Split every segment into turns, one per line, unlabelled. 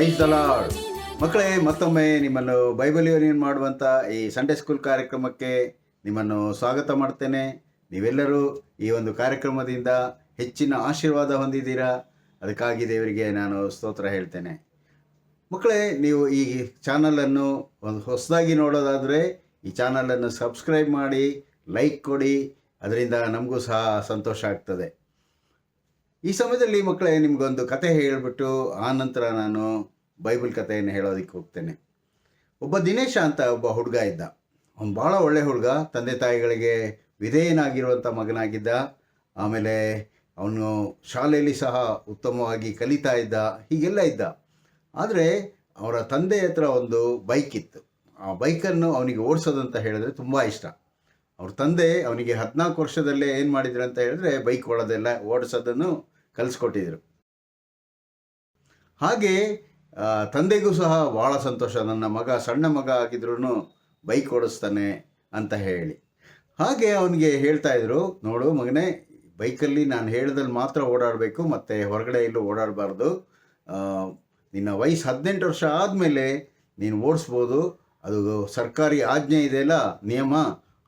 Praise the lord. ಮಕ್ಕಳೇ, ಮತ್ತೊಮ್ಮೆ ನಿಮ್ಮನ್ನು ಬೈಬಲ್ ಯೂನಿಯನ್ ಮಾಡುವಂಥ ಈ ಸಂಡೇ ಸ್ಕೂಲ್ ಕಾರ್ಯಕ್ರಮಕ್ಕೆ ನಿಮ್ಮನ್ನು ಸ್ವಾಗತ ಮಾಡ್ತೇನೆ. ನೀವೆಲ್ಲರೂ ಈ ಒಂದು ಕಾರ್ಯಕ್ರಮದಿಂದ ಹೆಚ್ಚಿನ ಆಶೀರ್ವಾದ ಹೊಂದಿದ್ದೀರಾ. ಅದಕ್ಕಾಗಿ ದೇವರಿಗೆ ನಾನು ಸ್ತೋತ್ರ ಹೇಳ್ತೇನೆ. ಮಕ್ಕಳೇ, ನೀವು ಈ ಚಾನಲನ್ನು ಒಂದು ಹೊಸದಾಗಿ ನೋಡೋದಾದರೆ ಈ ಚಾನಲನ್ನು ಸಬ್ಸ್ಕ್ರೈಬ್ ಮಾಡಿ, ಲೈಕ್ ಕೊಡಿ. ಅದರಿಂದ ನಮಗೂ ಸಹ ಸಂತೋಷ ಆಗ್ತದೆ. ಈ ಸಮಯದಲ್ಲಿ ಮಕ್ಕಳೇ, ನಿಮಗೊಂದು ಕತೆ ಹೇಳಿಬಿಟ್ಟು ಆ ನಂತರ ನಾನು ಬೈಬಲ್ ಕಥೆಯನ್ನು ಹೇಳೋದಕ್ಕೆ ಹೋಗ್ತೇನೆ. ಒಬ್ಬ ದಿನೇಶ ಅಂತ ಒಬ್ಬ ಹುಡುಗ ಇದ್ದ. ಅವನು ಭಾಳ ಒಳ್ಳೆ ಹುಡುಗ, ತಂದೆ ತಾಯಿಗಳಿಗೆ ವಿಧೇಯನಾಗಿರುವಂಥ ಮಗನಾಗಿದ್ದ. ಆಮೇಲೆ ಅವನು ಶಾಲೆಯಲ್ಲಿ ಸಹ ಉತ್ತಮವಾಗಿ ಕಲಿತಾ ಇದ್ದ, ಹೀಗೆಲ್ಲ ಇದ್ದ. ಆದರೆ ಅವರ ತಂದೆ ಹತ್ರ ಒಂದು ಬೈಕ್ ಇತ್ತು. ಆ ಬೈಕನ್ನು ಅವನಿಗೆ ಓಡಿಸೋದಂತ ಹೇಳಿದ್ರೆ ತುಂಬ ಇಷ್ಟ. ಅವ್ರ ತಂದೆ ಅವನಿಗೆ 14 ವರ್ಷದಲ್ಲೇ ಏನು ಮಾಡಿದ್ರು ಅಂತ ಹೇಳಿದ್ರೆ ಬೈಕ್ ಓಡಿಸೋದನ್ನು ಕಲಿಸ್ಕೊಟ್ಟಿದ್ರು. ಹಾಗೆ ತಂದೆಗೂ ಸಹ ಭಾಳ ಸಂತೋಷ, ನನ್ನ ಮಗ ಸಣ್ಣ ಮಗ ಆಗಿದ್ರೂ ಬೈಕ್ ಓಡಿಸ್ತಾನೆ ಅಂತ ಹೇಳಿ. ಹಾಗೆ ಅವನಿಗೆ ಹೇಳ್ತಾಯಿದ್ರು, ನೋಡು ಮಗನೇ, ಬೈಕಲ್ಲಿ ನಾನು ಹೇಳ್ದಲ್ಲಿ ಮಾತ್ರ ಓಡಾಡಬೇಕು, ಮತ್ತು ಹೊರಗಡೆ ಎಲ್ಲೂ ಓಡಾಡಬಾರ್ದು. ನಿನ್ನ ವಯಸ್ಸು 18 ವರ್ಷ ಆದಮೇಲೆ ನೀನು ಓಡಿಸ್ಬೋದು. ಅದು ಸರ್ಕಾರಿ ಆಜ್ಞೆ ಇದೆಯಲ್ಲ, ನಿಯಮ,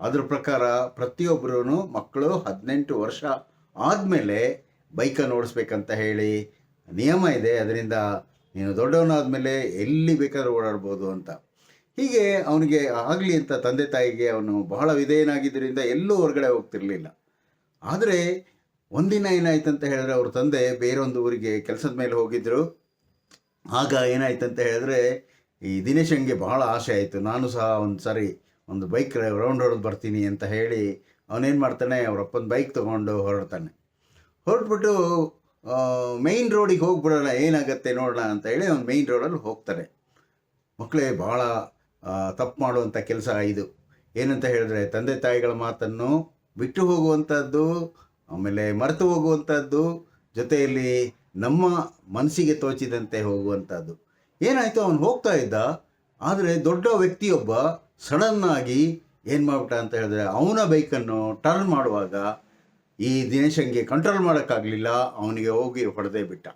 ಅದ್ರ ಪ್ರಕಾರ ಪ್ರತಿಯೊಬ್ಬರೂ ಮಕ್ಕಳು 18 ವರ್ಷ ಆದಮೇಲೆ ಬೈಕನ್ನು ಓಡಿಸ್ಬೇಕಂತ ಹೇಳಿ ನಿಯಮ ಇದೆ. ಅದರಿಂದ ನೀನು ದೊಡ್ಡವನಾದಮೇಲೆ ಎಲ್ಲಿ ಬೇಕಾದ್ರೂ ಓಡಾಡ್ಬೋದು ಅಂತ. ಹೀಗೆ ಅವನಿಗೆ ಆಗಲಿ ಅಂತ ತಂದೆ ತಾಯಿಗೆ ಅವನು ಬಹಳ ವಿಧೇಯನಾಗಿದ್ದರಿಂದ ಎಲ್ಲೂ ಹೊರಗಡೆ ಹೋಗ್ತಿರ್ಲಿಲ್ಲ. ಆದರೆ ಒಂದಿನ ಏನಾಯ್ತಂತ ಹೇಳಿದ್ರೆ, ಅವ್ರ ತಂದೆ ಬೇರೊಂದು ಊರಿಗೆ ಕೆಲಸದ ಮೇಲೆ ಹೋಗಿದ್ದರು. ಆಗ ಏನಾಯ್ತಂತ ಹೇಳಿದ್ರೆ, ಈ ದಿನೇಶನ್ಗೆ ಬಹಳ ಆಸೆ ಆಯಿತು, ನಾನು ಸಹ ಒಂದು ಸಾರಿ ಒಂದು ಬೈಕ್ ರೌಂಡ್ ಹೊಡೆದು ಬರ್ತೀನಿ ಅಂತ ಹೇಳಿ ಅವನೇನು ಮಾಡ್ತಾನೆ, ಅವರಪ್ಪನ ಬೈಕ್ ತೊಗೊಂಡು ಹೊರಟ್ಬಿಟ್ಟು ಮೈನ್ ರೋಡಿಗೆ ಹೋಗ್ಬಿಡೋಣ, ಏನಾಗುತ್ತೆ ನೋಡೋಣ ಅಂತ ಹೇಳಿ ಅವ್ನು ಮೈನ್ ರೋಡಲ್ಲಿ ಹೋಗ್ತಾನೆ. ಮಕ್ಕಳೇ, ಭಾಳ ತಪ್ಪು ಮಾಡುವಂಥ ಕೆಲಸ ಇದು. ಏನಂತ ಹೇಳಿದ್ರೆ, ತಂದೆ ತಾಯಿಗಳ ಮಾತನ್ನು ಬಿಟ್ಟು ಹೋಗುವಂಥದ್ದು, ಆಮೇಲೆ ಮರೆತು ಹೋಗುವಂಥದ್ದು, ಜೊತೆಯಲ್ಲಿ ನಮ್ಮ ಮನಸ್ಸಿಗೆ ತೋಚಿದಂತೆ ಹೋಗುವಂಥದ್ದು. ಏನಾಯಿತು, ಅವನು ಹೋಗ್ತಾ ಇದ್ದ. ಆದರೆ ದೊಡ್ಡ ವ್ಯಕ್ತಿಯೊಬ್ಬ ಸಡನ್ನಾಗಿ ಏನು ಮಾಡ್ಬಿಟ್ಟ ಅಂತ ಹೇಳಿದ್ರೆ, ಅವನ ಬೈಕನ್ನು ಟರ್ನ್ ಮಾಡುವಾಗ ಈ ದಿನೇಶನ್ಗೆ ಕಂಟ್ರೋಲ್ ಮಾಡೋಕ್ಕಾಗಲಿಲ್ಲ. ಅವನಿಗೆ ಹೋಗಿ ಹೊಡೆದೇ ಬಿಟ್ಟ.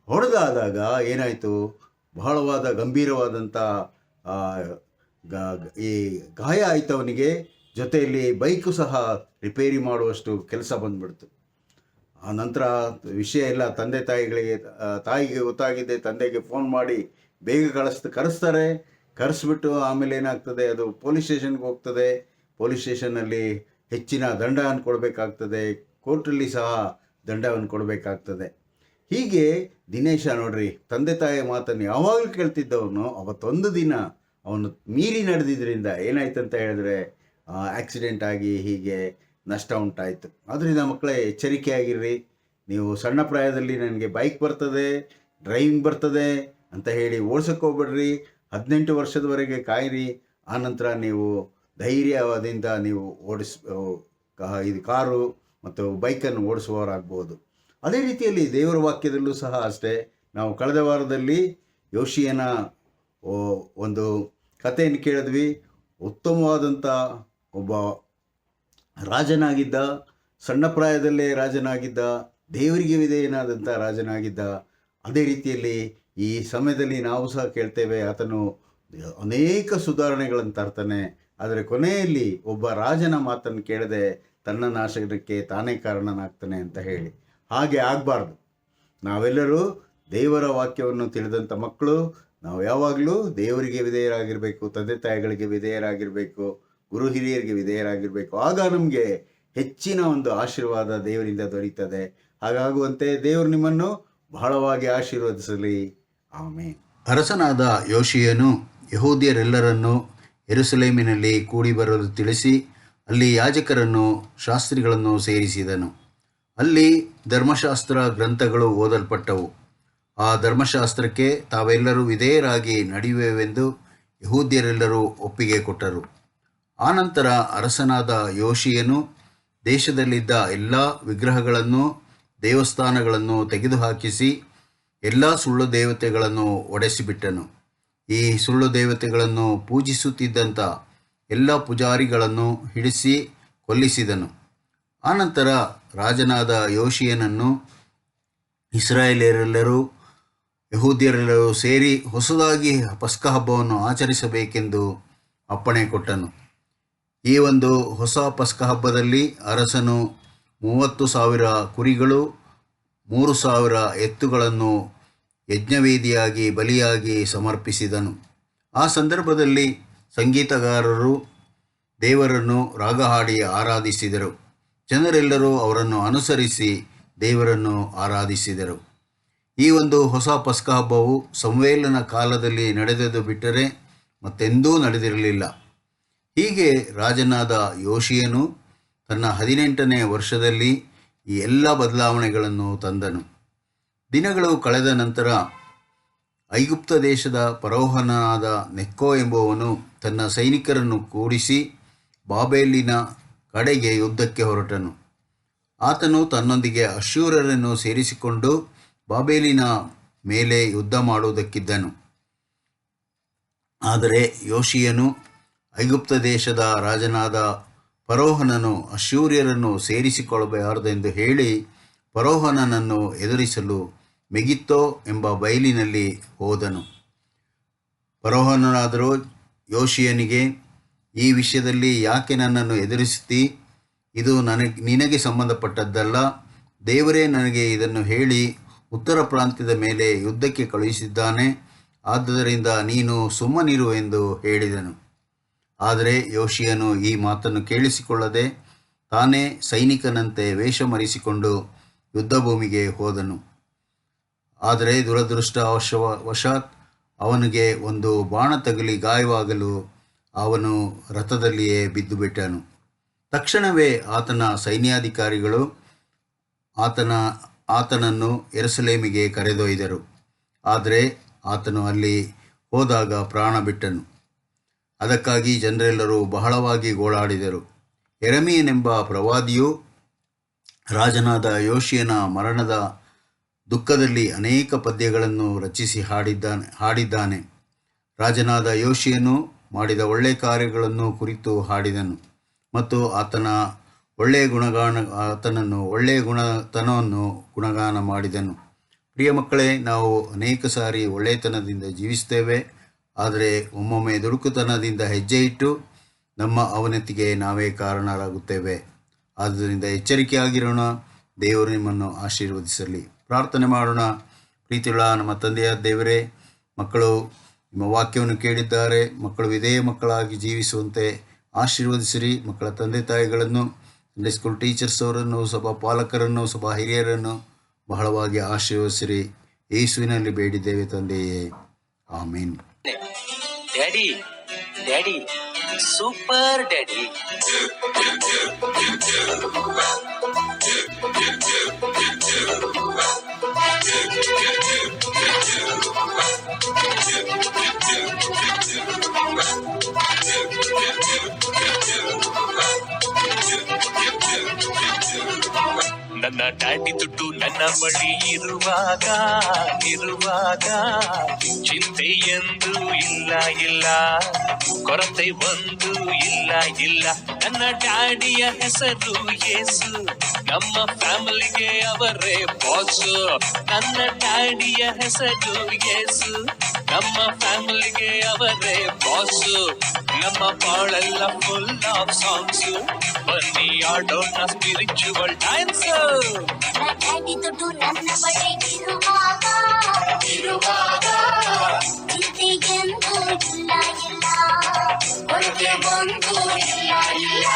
ಹೊಡೆದಾದಾಗ ಏನಾಯಿತು, ಬಹಳವಾದ ಗಂಭೀರವಾದಂಥ ಈ ಗಾಯ ಆಯಿತು ಅವನಿಗೆ. ಜೊತೆಯಲ್ಲಿ ಬೈಕು ಸಹ ರಿಪೇರಿ ಮಾಡುವಷ್ಟು ಕೆಲಸ ಬಂದ್ಬಿಡ್ತು. ಆ ನಂತರ ವಿಷಯ ಎಲ್ಲ ತಂದೆ ತಾಯಿಗೆ ಗೊತ್ತಾಗಿದೆ. ತಂದೆಗೆ ಫೋನ್ ಮಾಡಿ ಬೇಗ ಕರೆಸ್ತಾರೆ. ಕರೆಸ್ಬಿಟ್ಟು ಆಮೇಲೆ ಏನಾಗ್ತದೆ, ಅದು ಪೊಲೀಸ್ ಸ್ಟೇಷನ್ಗೆ ಹೋಗ್ತದೆ. ಪೊಲೀಸ್ ಸ್ಟೇಷನ್ನಲ್ಲಿ ಹೆಚ್ಚಿನ ದಂಡವನ್ನು ಕೊಡಬೇಕಾಗ್ತದೆ, ಕೋರ್ಟಲ್ಲಿ ಸಹ ದಂಡವನ್ನು ಕೊಡಬೇಕಾಗ್ತದೆ. ಹೀಗೆ ದಿನೇಶ ನೋಡ್ರಿ, ತಂದೆ ತಾಯಿಯ ಮಾತನ್ನು ಯಾವಾಗಲೂ ಕೇಳ್ತಿದ್ದವನು ಅವತ್ತೊಂದು ದಿನ ಅವನು ಮೀರಿ ನಡೆದಿದ್ದರಿಂದ ಏನಾಯ್ತಂತ ಹೇಳಿದ್ರೆ ಆಕ್ಸಿಡೆಂಟ್ ಆಗಿ ಹೀಗೆ ನಷ್ಟ ಉಂಟಾಯಿತು. ಆದ್ದರಿಂದ ಮಕ್ಕಳೇ, ಎಚ್ಚರಿಕೆಯಾಗಿರ್ರಿ. ನೀವು ಸಣ್ಣ ಪ್ರಾಯದಲ್ಲಿ ನನಗೆ ಬೈಕ್ ಬರ್ತದೆ, ಡ್ರೈವಿಂಗ್ ಬರ್ತದೆ ಅಂತ ಹೇಳಿ ಓಡಿಸೋಕೆ ಹೋಗ್ಬೇಡ್ರಿ. 18 ವರ್ಷದವರೆಗೆ ಕಾಯಿರಿ. ಆನಂತರ ನೀವು ಧೈರ್ಯದಿಂದ ನೀವು ಇದು ಕಾರು ಮತ್ತು ಬೈಕನ್ನು ಓಡಿಸುವವರಾಗ್ಬೋದು. ಅದೇ ರೀತಿಯಲ್ಲಿ ದೇವರ ವಾಕ್ಯದಲ್ಲೂ ಸಹ ಅಷ್ಟೇ. ನಾವು ಕಳೆದ ವಾರದಲ್ಲಿ ಯೋಷಿಯನ ಒಂದು ಕಥೆಯನ್ನು ಕೇಳಿದ್ವಿ. ಉತ್ತಮವಾದಂಥ ಒಬ್ಬ ರಾಜನಾಗಿದ್ದ, ಸಣ್ಣ ಪ್ರಾಯದಲ್ಲೇ ರಾಜನಾಗಿದ್ದ, ದೇವರಿಗೆ ವಿಧೇಯನಾದಂಥ ರಾಜನಾಗಿದ್ದ. ಅದೇ ರೀತಿಯಲ್ಲಿ ಈ ಸಮಯದಲ್ಲಿ ನಾವು ಸಹ ಕೇಳ್ತೇವೆ, ಆತನು ಅನೇಕ ಸುಧಾರಣೆಗಳನ್ನು ತರ್ತಾನೆ. ಆದರೆ ಕೊನೆಯಲ್ಲಿ ಒಬ್ಬ ರಾಜನ ಮಾತನ್ನು ಕೇಳದೆ ತನ್ನ ನಾಶನಕ್ಕೆ ತಾನೇ ಕಾರಣನಾಗ್ತಾನೆ ಅಂತ ಹೇಳಿ. ಹಾಗೆ ಆಗಬಾರ್ದು. ನಾವೆಲ್ಲರೂ ದೇವರ ವಾಕ್ಯವನ್ನು ತಿಳಿದಂಥ ಮಕ್ಕಳು. ನಾವು ಯಾವಾಗಲೂ ದೇವರಿಗೆ ವಿಧೇಯರಾಗಿರಬೇಕು, ತಂದೆ ತಾಯಿಗಳಿಗೆ ವಿಧೇಯರಾಗಿರಬೇಕು, ಗುರು ಹಿರಿಯರಿಗೆ ವಿಧೇಯರಾಗಿರಬೇಕು. ಆಗ ನಮಗೆ ಹೆಚ್ಚಿನ ಒಂದು ಆಶೀರ್ವಾದ ದೇವರಿಂದ ದೊರೀತದೆ. ಹಾಗಾಗುವಂತೆ ದೇವರು ನಿಮ್ಮನ್ನು ಬಹಳವಾಗಿ ಆಶೀರ್ವದಿಸಲಿ. ಆಮೇನ್. ಅರಸನಾದ ಯೋಷಿಯನು ಯೆಹೂದ್ಯರೆಲ್ಲರನ್ನು ಯೆರೂಸಲೇಮಿನಲ್ಲಿ ಕೂಡಿ ಬರಲು ತಿಳಿಸಿ, ಅಲ್ಲಿ ಯಾಜಕರನ್ನು ಶಾಸ್ತ್ರಿಗಳನ್ನು ಸೇರಿಸಿದನು. ಅಲ್ಲಿ ಧರ್ಮಶಾಸ್ತ್ರ ಗ್ರಂಥಗಳು ಓದಲ್ಪಟ್ಟವು. ಆ ಧರ್ಮಶಾಸ್ತ್ರಕ್ಕೆ ತಾವೆಲ್ಲರೂ ವಿಧೇಯರಾಗಿ ನಡೆಯುವೆವೆಂದು ಯೆಹೂದ್ಯರೆಲ್ಲರೂ ಒಪ್ಪಿಗೆ ಕೊಟ್ಟರು. ಆನಂತರ ಅರಸನಾದ ಯೋಷಿಯನು ದೇಶದಲ್ಲಿದ್ದ ಎಲ್ಲ ವಿಗ್ರಹಗಳನ್ನು, ದೇವಸ್ಥಾನಗಳನ್ನು ತೆಗೆದುಹಾಕಿಸಿ ಎಲ್ಲ ಸುಳ್ಳು ದೇವತೆಗಳನ್ನು ಒಡೆಸಿಬಿಟ್ಟನು. ಈ ಸುಳ್ಳು ದೇವತೆಗಳನ್ನು ಪೂಜಿಸುತ್ತಿದ್ದಂಥ ಎಲ್ಲ ಪೂಜಾರಿಗಳನ್ನು ಹಿಡಿಸಿ ಕೊಲ್ಲಿಸಿದನು. ಆನಂತರ ರಾಜನಾದ ಯೋಷಿಯನನ್ನು ಇಸ್ರಾಯೇಲ್ಯರೆಲ್ಲರೂ ಯಹೂದ್ಯರೆಲ್ಲರೂ ಸೇರಿ ಹೊಸದಾಗಿ ಪಸ್ಕ ಹಬ್ಬವನ್ನು ಆಚರಿಸಬೇಕೆಂದು ಅಪ್ಪಣೆ ಕೊಟ್ಟನು. ಈ ಒಂದು ಹೊಸ ಪಸ್ಕ ಹಬ್ಬದಲ್ಲಿ ಅರಸನು 30,000 ಕುರಿಗಳು 3,000 ಎತ್ತುಗಳನ್ನು ಯಜ್ಞವೇದಿಯಾಗಿ ಬಲಿಯಾಗಿ ಸಮರ್ಪಿಸಿದನು. ಆ ಸಂದರ್ಭದಲ್ಲಿ ಸಂಗೀತಗಾರರು ದೇವರನ್ನು ರಾಗ ಹಾಡಿ ಆರಾಧಿಸಿದರು. ಜನರೆಲ್ಲರೂ ಅವರನ್ನು ಅನುಸರಿಸಿ ದೇವರನ್ನು ಆರಾಧಿಸಿದರು. ಈ ಒಂದು ಹೊಸ ಪಸ್ಕ ಹಬ್ಬವು ಸಮುವೇಲನ ಕಾಲದಲ್ಲಿ ನಡೆದದ್ದು ಬಿಟ್ಟರೆ ಮತ್ತೆಂದೂ ನಡೆದಿರಲಿಲ್ಲ. ಹೀಗೆ ರಾಜನಾದ ಯೋಷಿಯನು ತನ್ನ 18ನೇ ವರ್ಷದಲ್ಲಿ ಈ ಎಲ್ಲ ಬದಲಾವಣೆಗಳನ್ನು ತಂದನು. ದಿನಗಳು ಕಳೆದ ನಂತರ ಐಗುಪ್ತ ದೇಶದ ಫರೋಹನಾದ ನೆಕ್ಕೋ ಎಂಬುವನು ತನ್ನ ಸೈನಿಕರನ್ನು ಕೂಡಿಸಿ ಬಾಬೆಲಿನ ಕಡೆಗೆ ಯುದ್ಧಕ್ಕೆ ಹೊರಟನು. ಆತನು ತನ್ನೊಂದಿಗೆ ಅಶ್ಶೂರರನ್ನು ಸೇರಿಸಿಕೊಂಡು ಬಾಬೆಲಿನ ಮೇಲೆ ಯುದ್ಧ ಮಾಡುವುದಕ್ಕಿದ್ದನು. ಆದರೆ ಯೋಷಿಯನು ಐಗುಪ್ತ ದೇಶದ ರಾಜನಾದ ಫರೋಹನನು ಅಶ್ಶೂರ್ಯರನ್ನು ಸೇರಿಸಿಕೊಳ್ಳಬಾರದೆಂದು ಹೇಳಿ ಫರೋಹನನನ್ನು ಎದುರಿಸಲು ಮೆಗಿತ್ತೋ ಎಂಬ ಬಯಲಿನಲ್ಲಿ ಹೋದನು. ಫರೋಹನಾದರೂ ಯೋಷಿಯನಿಗೆ, ಈ ವಿಷಯದಲ್ಲಿ ಯಾಕೆ ನನ್ನನ್ನು ಎದುರಿಸುತ್ತೀ? ಇದು ನಿನಗೆ ಸಂಬಂಧಪಟ್ಟದ್ದಲ್ಲ. ದೇವರೇ ನನಗೆ ಇದನ್ನು ಹೇಳಿ ಉತ್ತರ ಪ್ರಾಂತ್ಯದ ಮೇಲೆ ಯುದ್ಧಕ್ಕೆ ಕಳುಹಿಸಿದ್ದಾನೆ. ಆದ್ದರಿಂದ ನೀನು ಸುಮ್ಮನಿರು ಎಂದು ಹೇಳಿದನು. ಆದರೆ ಯೋಷಿಯನು ಈ ಮಾತನ್ನು ಕೇಳಿಸಿಕೊಳ್ಳದೆ ತಾನೇ ಸೈನಿಕನಂತೆ ವೇಷ ಮರೆಸಿಕೊಂಡು ಯುದ್ಧಭೂಮಿಗೆ ಹೋದನು. ಆದರೆ ದುರದೃಷ್ಟವಶಾತ್ ಅವನಿಗೆ ಒಂದು ಬಾಣ ತಗುಲಿ ಗಾಯವಾಗಲು ಅವನು ರಥದಲ್ಲಿಯೇ ಬಿದ್ದುಬಿಟ್ಟನು. ತಕ್ಷಣವೇ ಆತನ ಸೈನ್ಯಾಧಿಕಾರಿಗಳು ಆತನನ್ನು ಯೆರೂಸಲೇಮಿಗೆ ಕರೆದೊಯ್ದರು. ಆದರೆ ಆತನು ಅಲ್ಲಿ ಹೋದಾಗ ಪ್ರಾಣ ಬಿಟ್ಟನು. ಅದಕ್ಕಾಗಿ ಜನರೆಲ್ಲರೂ ಬಹಳವಾಗಿ ಗೋಳಾಡಿದರು. ಯೆರೆಮೀಯನೆಂಬ ಪ್ರವಾದಿಯು ರಾಜನಾದ ಯೋಷಿಯನ ಮರಣದ ದುಃಖದಲ್ಲಿ ಅನೇಕ ಪದ್ಯಗಳನ್ನು ರಚಿಸಿ ಹಾಡಿದ್ದಾನೆ. ರಾಜನಾದ ಯೋಷಿಯನು ಮಾಡಿದ ಒಳ್ಳೆ ಕಾರ್ಯಗಳನ್ನು ಕುರಿತು ಹಾಡಿದನು ಮತ್ತು ಆತನನ್ನು ಒಳ್ಳೆಯ ಗುಣತನವನ್ನು ಗುಣಗಾನ ಮಾಡಿದನು. ಪ್ರಿಯ ಮಕ್ಕಳೇ, ನಾವು ಅನೇಕ ಸಾರಿ ಒಳ್ಳೆಯತನದಿಂದ ಜೀವಿಸ್ತೇವೆ. ಆದರೆ ಒಮ್ಮೊಮ್ಮೆ ದುಡುಕುತನದಿಂದ ಹೆಜ್ಜೆ ಇಟ್ಟು ನಮ್ಮ ಅವನತಿಗೆ ನಾವೇ ಕಾರಣರಾಗುತ್ತೇವೆ. ಆದ್ದರಿಂದ ಎಚ್ಚರಿಕೆಯಾಗಿರೋಣ. ದೇವರು ನಿಮ್ಮನ್ನು ಆಶೀರ್ವದಿಸಲಿ. ಪ್ರಾರ್ಥನೆ ಮಾಡೋಣ. ಪ್ರೀತಿಯುಳ್ಳ ನಮ್ಮ ತಂದೆಯಾದ ದೇವರೇ, ಮಕ್ಕಳು ನಿಮ್ಮ ವಾಕ್ಯವನ್ನು ಕೇಳಿದ್ದಾರೆ. ಮಕ್ಕಳು ವಿಧೇಯ ಮಕ್ಕಳಾಗಿ ಜೀವಿಸುವಂತೆ ಆಶೀರ್ವದಿಸಿರಿ. ಮಕ್ಕಳ ತಂದೆ ತಾಯಿಗಳನ್ನು, ಸಂಡೇ ಸ್ಕೂಲ್ ಟೀಚರ್ಸ್ ಅವರನ್ನು, ಸಭಾ ಪಾಲಕರನ್ನು, ಸಭಾ ಹಿರಿಯರನ್ನು ಬಹಳವಾಗಿ ಆಶೀರ್ವದಿಸಿರಿ. ಯೇಸುವಿನಲ್ಲಿ ಬೇಡಿದ್ದೇವೆ ತಂದೆಯೇ, ಆಮೇನ್.
Daddy daddy super daddy. ನನ್ನ ಡ್ಯಾಡಿ ದುಡ್ಡು ನನ್ನ ಬಳಿ ಇರುವಾಗ ಚಿಂತೆ ಎಂದು ಇಲ್ಲ, ಕೊರತೆ ಒಂದು ಇಲ್ಲ. ನನ್ನ ಡ್ಯಾಡಿಯ ಹೆಸರು ಯೇಸು, ನಮ್ಮ ಫ್ಯಾಮಿಲಿಗೆ ಅವರೇ ಬಾಸು. ನನ್ನ ಡ್ಯಾಡಿಯ ಹೆಸರು ಯೇಸು, ನಮ್ಮ ಫ್ಯಾಮಿಲಿಗೆ ಅವರೇ ಬಾಸು. ನಮ್ಮ ಬಾಳೆಲ್ಲ ಫುಲ್ ಆಫ್ ಸಾಂಗ್ಸ್, ಬನ್ನಿ ಆಡೋಣ ಸ್ಪಿರಿಚುವಲ್ ಡ್ಯಾನ್ಸ್.
ಡ್ಯಾಡಿ ದುಡ್ಡು ನನ್ನ ಬಳಿ ಇರುವಾಗ ಚಿಂತೆ ಎಂದು ಇಲ್ಲ, ಕೊರತೆ ಒಂದು ಇಲ್ಲ.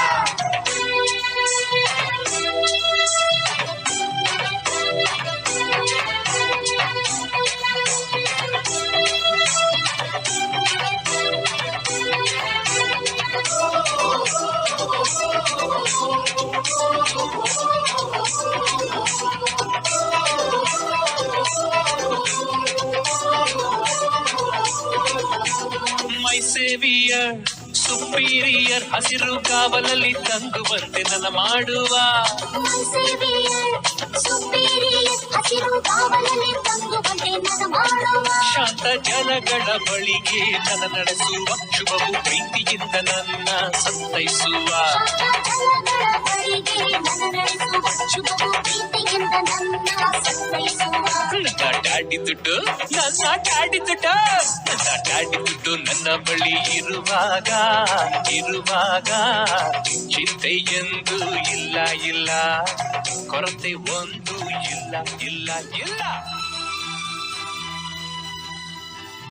ಮೈ ಸೇವಿಯರ್ ಸುಪೀರಿಯರ್ ಹಸಿರು ಕಾವಲಲ್ಲಿ ತಂಗುವಂತೆ ನನ್ನ ಮಾಡುವ. ಶಾಂತ ಜನಗಳ ಬಳಿಗೆ ನನ್ನ ನಡೆಸುವ, ಶುಭವು ಪ್ರೀತಿಯಿಂದ ನನ್ನ ಸಂತೈಸುವ.
ನನ್ನ ಸಂತೈಸುವ.
ನನ್ನ ಡ್ಯಾಡಿ ದುಡ್ಡು ನನ್ನ ಬಳಿ ಇರುವಾಗ ಚಿಂತೆ ಎಂದು ಇಲ್ಲ ಕೊರತೆ ಒಂದು ಇಲ್ಲ